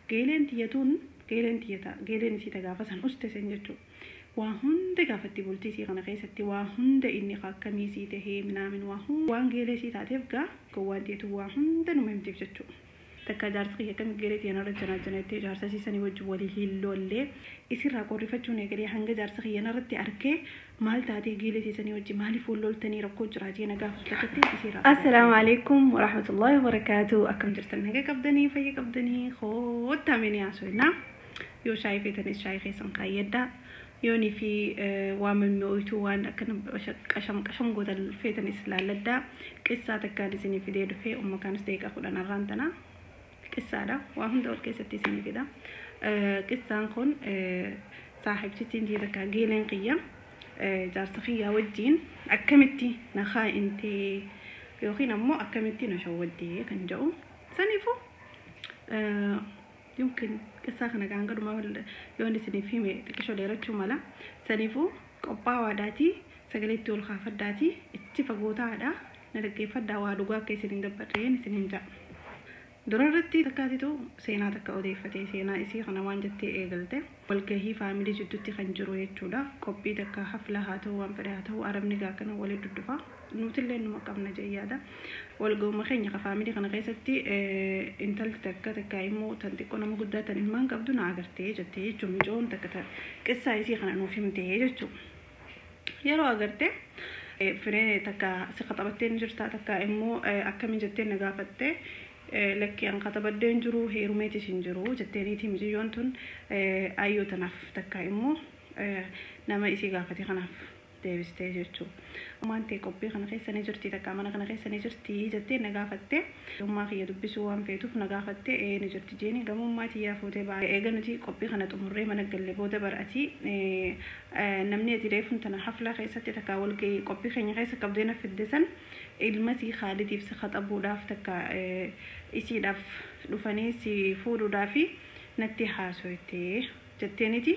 geeleen tiyyatuun geeleen isii gaafa san uste sen jechuudha. Waa hunda gaafatti bultii isii kana keessatti waa hunda inni akkamii isii tahee minaamin waan geelee isii taateef gaa gowwaan tiyyatu waa hunda numa himteef jechuudha. Takka jaarsa kiyya kam geelee tiyyana irra janaajanattee jaarsa siisanii wajjin walii hiilloollee isirraa qorrifachuun eegalee hanga jaarsa kiyyana irratti arkee maal taatee geelee siisanii wajjin maaliif walloltanii rakkoo jiraatii nagaa fudhattee isirraa. Assalaamu alaykum wa rahmatullahi wa barakatuh. Akkam jirtan nagaa qabdanii fayya qabdanii hoottaa mini haasofnaa yoo shaayii feetanis shaayii keessan kaayyaddaa yoonii fi waan mimmi'ooytuu waan akkana qasham gootan feetanis laalladdaa qissaa takkaan isinii fidee dhufee umma kaanis deeqaa kudhan arraan tanaa qissaadha waa hunda ol keessatti isinii fida. Qissaan kun saaxibtittiin takka geeleen qiyya jaarsa kiyyaa wajjiin akkamitti na kaa'intee yookiin ammoo akkamitti na shawwaddee kan jedhu saniifuu yookiin qissaa kana gaangadhuma yoon isiniif hime xiqqishoo dheerachuu mala saniifuu qophaawaadhaatii sagaleetti ol kaafadhaatii itti fagootaadha na dhaggeeffadhaa waa dhugaa akka isin hin gabbadheen isin hin ja'a. Durarratti takkaatitu seenaa takka odeeffatee seenaa isii kana waan jettee eegalte walgahii faamilii jidduutti kan jiru jechuudha. Qophii takka hafla haa ta'u waan fedhe haa ta'u arabni gaa kana walii duddufa nutillee numa qabna jeyyaadha. Walgahuma keenya ka faamilii kana keessatti intalti takka immoo tan xiqqoo nama guddaa tan ilmaan qabdu na agartee jettee jechuun mijoon takka qissaa isii kana nuuf himtee jechuudha. Yeroo agarte firee takka si qaxabattee ni jirta takka immoo akkamiin jettee na gaafatte lakki an qaxabaddeen jiru heerumeetis hin jiru jetteeniiti mijiyyoon tun ayyoo tanaaf takka immoo nama isii gaafate kanaaf deebistee jechuudha. Waan ta'e qophii kana keessa ni jirti takka mana kana keessa ni jirti jettee na gaafatte ummaa kiyya dubbisuu waan feetuuf na gaafatte ni jirti jeeni gamummaa tiyyaa fuutee baay'ee eega nuti qophii kana xumurree mana galle booda bar'atii namni ati reefuun tana haflaa keessatti takka walgahii qophii keenya keessa qabdee na fidde san ilmasii Khaalidiif si qaxabuudhaaf takka isiidhaaf dhufanii si fuudhuudhaafi natti haasoytee jetteeniiti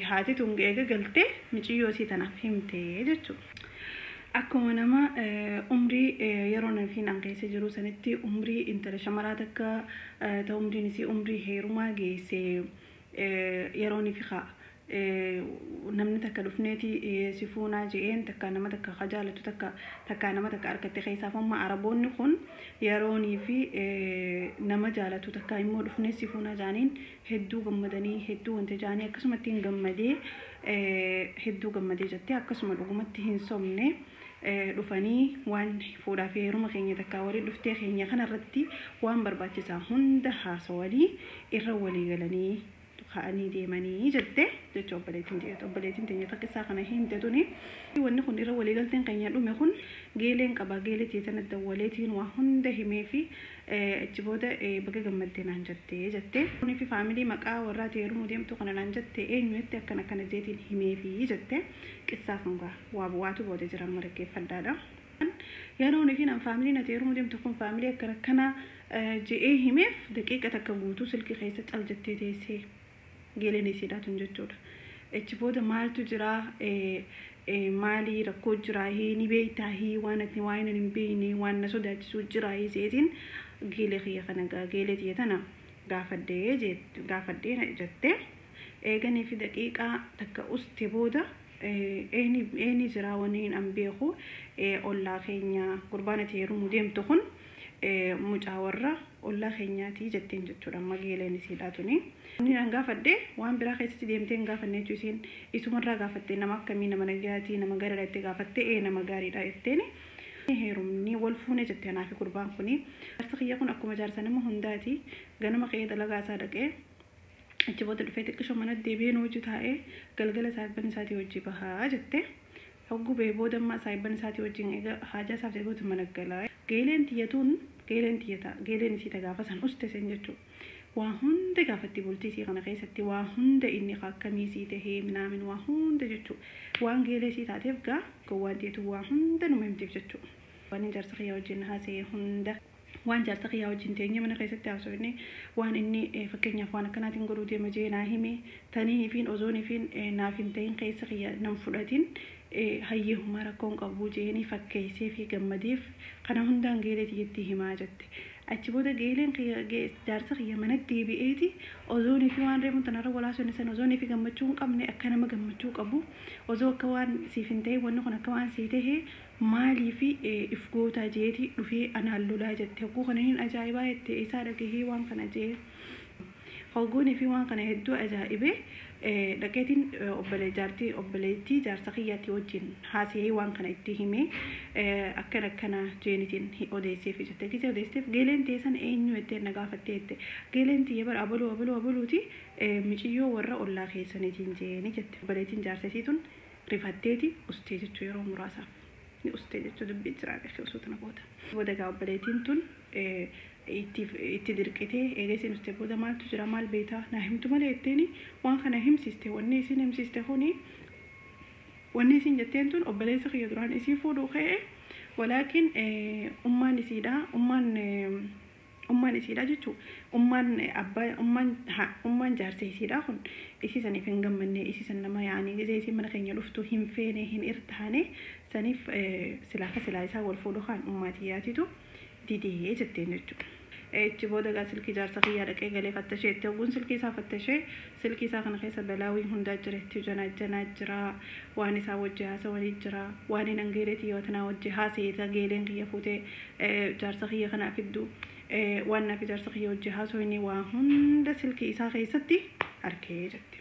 haati tun eega galtee michiyyoo isii tanaaf himtee jechuudha. Akkuma nama umrii yeroo nafiin an keessa jiru sanitti umrii intala shamaraa takka ta'u umriin isii umrii heerumaa geesse yeroo ni fiqa namni takka dhufneeti si fuunaa je'een takka nama takka khajaalatu takka nama takka argatte keessaaf amma araboonni kun yeroonii fi nama jaalatu takka immoo dhufnee si fuunaa jaaniin hedduu gammadanii hedduu wanta jaanii akkasumatti hin gammadee hedduu gammadee jettee akkasuma dhugumatti hin somne dhufanii waan fuudhaa fi heeruma keenya takka walii dhuftee keenya kanarratti waan barbaachisaa hunda haasawanii irra walii galanii ka'anii deemanii jette jechuun obboleettiin teenya takka isaa kana himte tuni wanni kun irra walii galteen keenya dhume kun geeleen qaba geelee teetan dawwaleetiin waa hunda himee fi achi booda baga gammaddee naan jette kuni fi faamilii maqaa warraa heerumuu deemtu kana naan jette eenyutti akkana jeetiin himee fi jette qissaa kun waa bu'aatu booda jiran maraggeeffadhaadha. Yeroo nuti nan faamiliin ati heerumuu deemtu kun faamilii akkana je'ee himeef daqiiqa takka guutuu silkii keessa cal jettee teessee geeleen isiidhaatun jechuudha. Achi booda maaltu jira maalii rakkoo jira ni beektaa waan ati waan hin beekne waan na sodaachisuu jira seetiin geelee kiyya kana geelee tiyya tana gaafadhee jettee eeganii fi daqiiqaa takka uste booda eeni jira waniin an beeku ollaa keenya gurbaan ati heerumuu deemtu kun mucaa warra ollaa keenyaati jetteen jechuudha amma geeleen isiidhaatuni. Ni gaafadde waan biraa keessatti deemtee gaafanne jechuun isumarraa gaafatte nama akkamii nama nagaati nama gaariidha gaafatte nama gaariidha jetteen heerumni wal fuune jettee naafi gurbaan kuni jaarsa kiyya kun akkuma jaarsa nama hundaati ganama qe'ee dalagaa isaa dhaqee achi booda dhufee xiqqishoo mana deebiin hojii taa'ee galgala saayibban isaatii hojii bahaa jette hogguu bee booda ammaa saayibban isaatii wajjin eega haajaa isaaf eeguutu mana galaa geeleen isii gaafa san uste sen jechuudha. Waa hunda gaafatti bultii isii kana keessatti waa hunda inni akkamii isii tahee minaamin waa hunda jechuudha. Waan geelee isii taateef gaa gowwaan teetu waa hunda numa himteef jechuudha. Waan jaarsa kiyyaa wajjin haasa'e hunda waan jaarsa kiyyaa wajjin teenye mana keessatti haasofne waan inni fakkeenyaaf waan akkanaatiin godhuu deema jee naa hime tanii fi ozoonii fi naaf hin ta'in keessa kiyya nam fudhatiin hayyehuma rakkoon qabu jeeni fakkeessee fi gammadeef kana hundaan geelee tiyyetti himaa jette. أتشبوده جيلين جارسة خيا منك DBAتي أزوني في وان ريمون تنارا ولا سنة سنة أزوني في جمتشون قبني أكنا ما جمتشون قبو أزو كوان سيفنتي ونخنا كوان سيته مالي في إفقوتا جيتي وفي أنا اللولا جت هكو خنين أجايبا يت إسارة كهي وان خنا جي هقولني في وان خنا هدو أجايبه لكن أبلي جارتي أبليتي جارسة خياتي وجين هاسي وان خنا اتهمي أكنا جينتين هي أوديسي في جت كيسة أوديسي جيلين تيسان إنه يتر نقافتي جيلين تيبر أبلو تي مشيو ورا الله خيسني جيني جت أبليتين جارسة تيتون رفعتي أستيج تيرو مراسا أستيج تدبي ترى في خصوصنا بودا بودا كأبليتين تون اتدركتي إجازة نستبودا مال تجرا مال بيتا نهم تملا التاني وان خنا هم سيستي والنيسين هم سيستي هوني والنيسين جتين تون أبليس خيادران يسيفو دوخه ولكن أمان نسيدا أمان نسيدا جتو أمان أبا أمان جارسي يسيدا خن إيش سني فنجم مني إيش سنما يعني زي سي من خيني لفتو هم فيني هم إرتهاني سنيف سلاحة والفولو خان أماتياتي تو دي جتين جتو تبودا قا سلكي جارسة خيارة كي غالي فتشي تقول سلكي سا فتشي سلكي سا خنا خيسا بلاوي هندا جره تجنا جرا واني سا وجها سواني جرا واني ننغيرتي وتنا وجها سيتا غيلين غيا فوتي جارسة خيا خنا فيدو وانا في جارسة خيا وجها سويني وهندا سلكي سا خيستي أركي جتي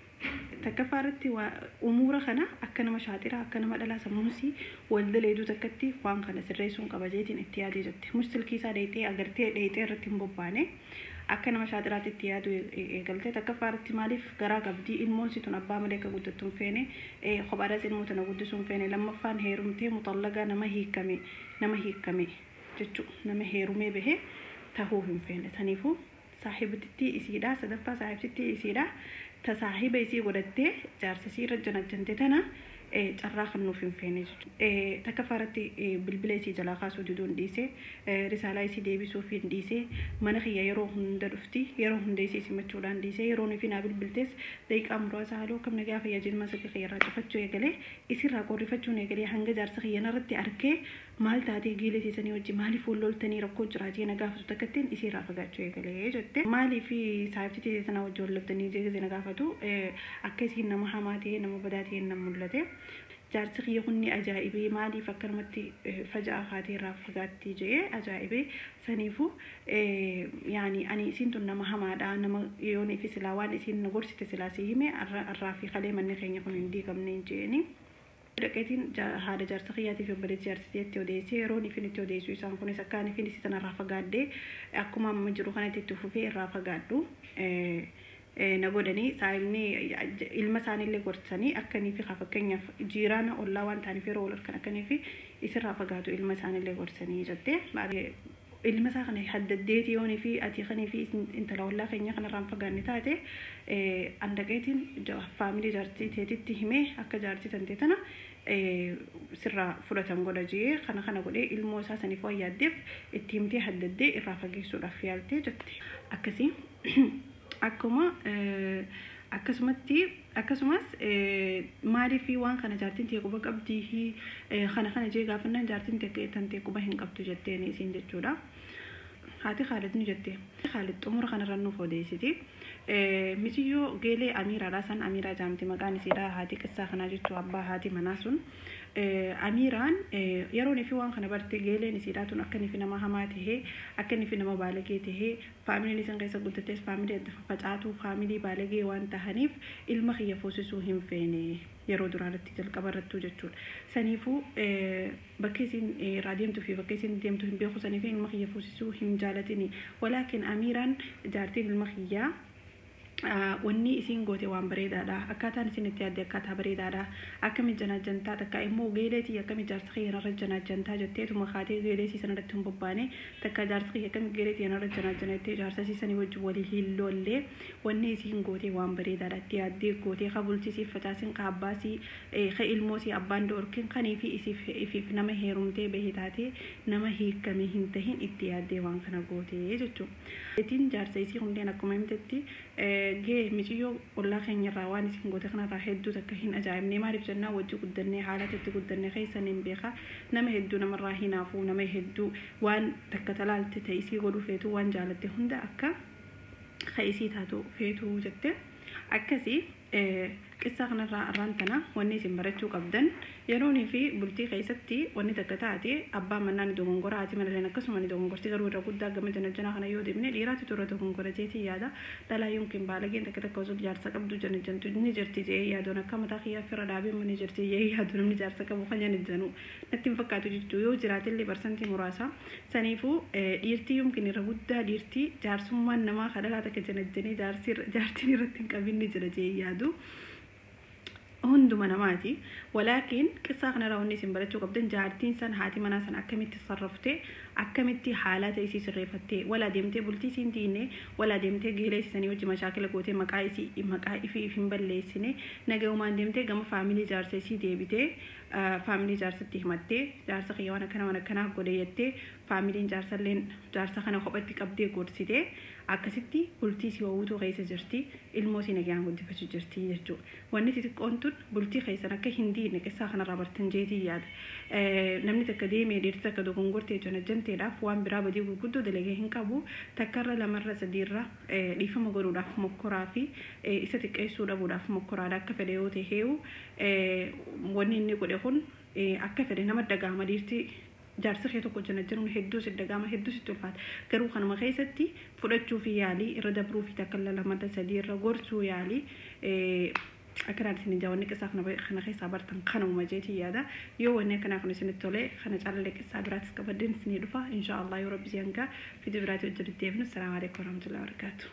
تكفارتي وأمور خنا أكنا مشاطرة أكنا مدلا سموسي والدليدو تكتي وان خنا سريسون قبجيتين اتيادي جتي مشتل كيسا ديتي أغرتي ديتي رتين بوباني أكنا مشاطرات اتيادو إغلتي تكفارتي مالف غرا قبدي الموسي تنبا مليكا قدتون فيني خبارات الموتنا قدسون فيني لما فان هيرمتي مطلقة نما هيكمي جتشو نما هيرمي به تهوهم فيني سنيفو صاحبتي إسيدا صدفة صاحبتي إسيدا تصاحبي سي ودته جارسي رجنا جنتنا جراخ النوفين فينيش تكفرتي بالبلاتي جلاخا سودون ديسي رسالة سي ديبي سوفين ديسي منخي يروحن درفتي يروحن ديسي سمتشولان ديسي يروني فينا بالبلتس ديك أمرو سالو كم نجا في يجين مسك خيرات فتشو يقلي يصير راكور فتشو يقلي هنگ جارس خيانا رتي أركي مال تاتي جيلي سيسني وجي مالي فولول تاني ركو جراجي نجا فتكتين يصير رافقاتشو يقلي جت مالي في صاحبتي سنة وجول لبتني جي نجا فتو أكيد نما حماتي نما بداتي نما ملته جارس خيوني أجائبي مالي فكرمتي فجأة خاتي رافقاتي جي أجائبي سنيفو يعني أني سنتو نما حمادا نما يوني في سلاوان سين نغرس تسلاسيهمي الرافي خلي من خيني يكون عندي كم نينجيني لكن هذا جارس خياتي في بلد جارس توديسي روني في توديسي سان كوني سكاني في نسيتنا رافقادي أكو ما مجروحنا تتوفو في رافقادو نقولني سايلني المسان اللي قرصني أكني في خفكني جيرانا ولا وان تاني في رولر كأكني في يصير رافقاتو المسان اللي قرصني جدّي بعد المسان حدد ديتي يوني في أتيخني في أنت لو لا خيني خنا رافقاني تاتي عندكيتين فاميلي جارتي تهمي أك جارتي تنتنا سرّا فراتم قولا جي خنا قولي الموسى سنفوا يدف التيمتي حدد دي الرافقي سورة فيالتي جدّي أكسي akkasumas maali fi waan kana jaartin tee quba qabdi kana jee gaafannan jaartin tee quba hin qabdu jetteeni isin jechuudha haati Khaalid nu jette Khaalid xumura kana rannu fodeesiti mitiyo geelee Amiiraadha san Amiiraa jaamti maqaan isiidha haati qissaa kana jechuu abbaa haati manaa sun Amiraan yeroo fi waan kana barte geeleen isiidha tun akkani fi nama hamaa tahee akkani fi nama baalagee tahee faamiliin isin keessa guddates faamilii adda facaatu faamilii baalagee waan tahaniif ilma kiyya foosisuu hin feene yeroo duraarratti jalqaba irrattuu jechuudha saniifuu bakka isin raadiyoomtuu fi bakka isin deemtu hin beeku saniif ilma kiyya foosisuu hin jaalatini walaakin Amiraan jaartiin ilma kiyyaa wanni isin goote waan bareedaadha akkaataan isin itti yaadde akkaataa bareedaadha akkami janaajantaa takka immoo geeleetii akkami jaarsa kiyyanarra janaajantaa jetteetuma kaatee geeleesii sanarratti hin bobbaane takka jaarsa kiyya akkami geeleetii yanarra janaajanatee jaarsa siisanii wajjin walii hin lolle wanni isin goote waan bareedaadha itti yaaddee goote kabulchisiif facaasin kaabbaasii ka ilmoosii abbaan doorkin kanii fi isiif nama heerumtee bahee taatee nama hiikkame hin tahin itti yaaddee waan kana goote jechuudha. Etiin jaarsa isii hundeen akkuma himtetti جي مجيو والله خين الرواني سكنقول تخنا راح يدو تكهين أجايبني ما عرفت أنا وجو قدرني حالات قدرني خيسا نبيخا نما يهدو نما راهينا فو نما يهدو وان تكتلال تتيسي غلو فيتو وان جالت هندا أكا خيسي تاتو فيتو جتة أكسي قصة خنا رانتنا واني سمبرتشو قبدن يروني في بلتي خيستي واني تكتاتي أبا مناني دوغنغوراتي من لنا كسماني دوغنغورتي غرو رقود دا قمت نجنا خنا يودي من الإيراتي تورو دوغنغوراتي يادا لا يمكن بالغين تكتا كوزو جارسا قبدو جنجنتو نجرتي جي يادونا كما تاخيا فرادابي من نجرتي جي يادونا من جارسا قبو خنجا نجنو نتم فكاتو جيتو يو جراتي اللي برسنتي مراسا سنيفو ديرتي يمكن يرقود دا ديرتي جارسوما نما خلالاتك جنجني جارتي نرتين قبين نجرتي يادو هندو مناماتي ولكن قصة خنا راوني سنبرتشو قبدن جارتين سن هاتي منا سن أكمتي تصرفتي أكمتي حالات يسي سرفتي ولا ديمتي بلتي سنتيني ولا ديمتي غيري سني وجه مشاكل قوتي مقايسي مقايفي في مبلسيني نجاو ما ديمتي جم فاميلي جارسي ديبتي فاميلي جارستي همتي جارس خيوانا كنا قديتي فاميلي جارسلين جارس خنا خبرتي قبدي قرصتي أكسيتي بلتي سووتو غيس جرتي الموسي نجان قد فش جرتي يرجو ونتي تكونتون بلتي خيسنا كهندي نكسا خنا رابرتن جيتي ياد نمني تكديمي ديرتا كدو كونغورتي جنتي راف وان برابا دي وجودو دلقي هنكابو تكرر لمرة سديرة ليفا مغرو راف مكرافي إستك أيسو رابو راف مكرا دا كفديو تهيو وني نيكو دهون أكفدي نما دقاما ديرتي جارس خيتو كوجنا جنون هدوس الدقامة هدوس التوفات كرو خنا مخيستي فرجوا في يالي ردبرو في تكلل لما تسدير غورسو يالي أكرر سنين جوانك ساخنا خنا خي صبرتن خنا ومجيتي يادا يو إنك أنا خنا سنة تولي خنا جعل لك الصبرات كبدين سنين دفع إن شاء الله يرب زينك في دبرات الجديد السلام عليكم ورحمة الله وبركاته.